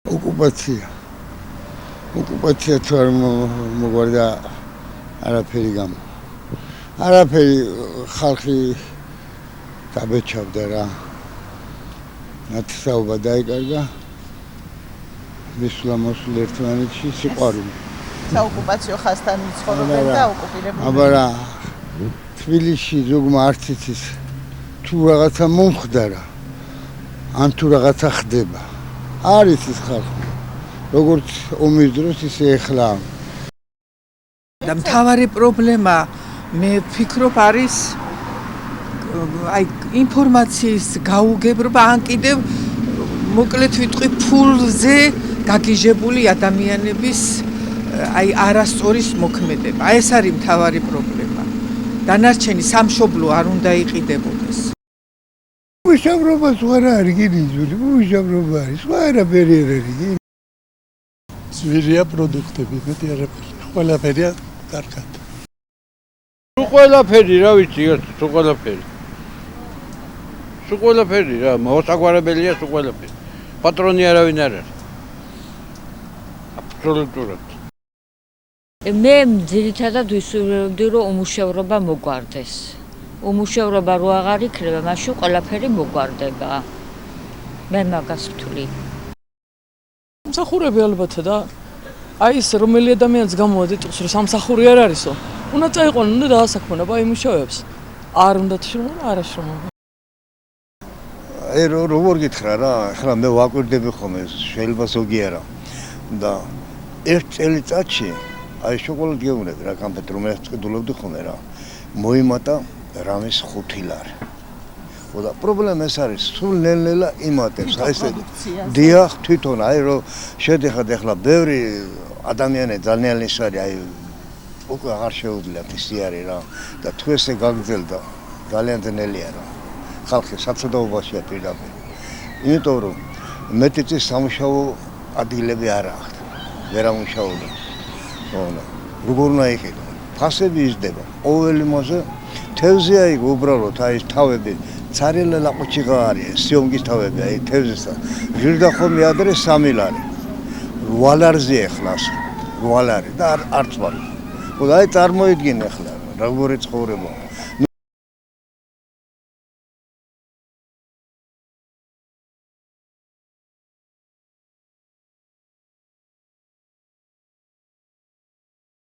ოკუპაცია თუ არ მოგვარდა არაფერი გამო. არაფერი ხალხი დაბეჭავდა რა. ნათესაობა დაიკარგა. მისვლა-მოსვლა ერთმანეთში სიყვარული. საოკუპაციო ხაზთან ცხოვრობენ და ოკუპირებული. აბა რა თბილისში ზოგმა არც იცის თუ რაღაცა მომხდარა ან თუ რაღაცა ხდება. არ იცის ხალხი. როგორც ომის დროს ისე ეხლა. და მთავარი პრობლემა მე ვფიქრობ არის აი ინფორმაციის გაუგებრობა ან კიდევ მოკლედ ვიტყვი ფულზე გაგიჟებული ადამიანების აი არასწორის მოქმედება. აი ეს არის მთავარი პრობლემა. დანარჩენი სამშობლო არ უნდა იყიდებოდეს. მუშავრობას ვარ არიგინიზული, მუშავრობა არის, ვარაფერი არ არის. ძვირია პროდუქტები, მეტი არაფერი. ყველაფერია კარგად. თუ ყველაფერი რა ვიცი, თუ ყველაფერი. თუ ყველაფერი რა, მოსაგვარებელია თუ ყველაფერი. პატრონი არავინ არ არის. აბსოლუტურად. მე ძირითადად ვისურვებდი რომ უმუშევრობა მოგვარდეს. უმუშევრობა რო აღარ იქნება, მაშინ ყველაფერი მოგვარდება. მე მაგას ვთვლი. სამსახურები ალბათ და აი ეს რომელი ადამიანს გამოადეთოს რომ სამსახური არ არისო. უნდა წაიყვანონ, უნდა დაასაქმონ აი მუშაობებს. არ უნდა შრომონ, არა შრომონ. აი როგორ გითხრა რა, ახლა მე ვაკვირდები ხოლმე, შეიძლება ზოგი არა. და ერთ წელიწადში აი შოკოლად გეუბნები რა კამფეტი რომელიც წკიდულებდი ხოლმე რა. მოიმატა რამის 5 ლარი. და პრობლემა ეს არის, სულ ნელ-ნელა იმატებს. აი ეს დიახ, თვითონ აი რომ შედიხარ ახლა ბევრი ადამიანი ძალიან ისარი აი უკვე აღარ შეუძლია ისე არის რა. და თუ ესე გაგრძელდა ძალიან ძნელია რა. ხალხი საცოდაობაშია პირდაპირ. იმიტომ რომ მეტი წის სამუშაო ადგილები არ აქვს. ვერ ამუშაობენ. როგორ უნდა იყიდო? ფასები იზრდება. ყოველი მოზე თევზი აი უბრალოდ აი თავები ცარიელ ლაყუჩიღა არის, სიონგის თავები აი თევზისა. ჟირდა ხომი ადრე 3 ლარი. 8 ლარზე ეხლას. 8 ლარი და არც ვარ. აი წარმოიდგინე ახლა როგორი ცხოვრება.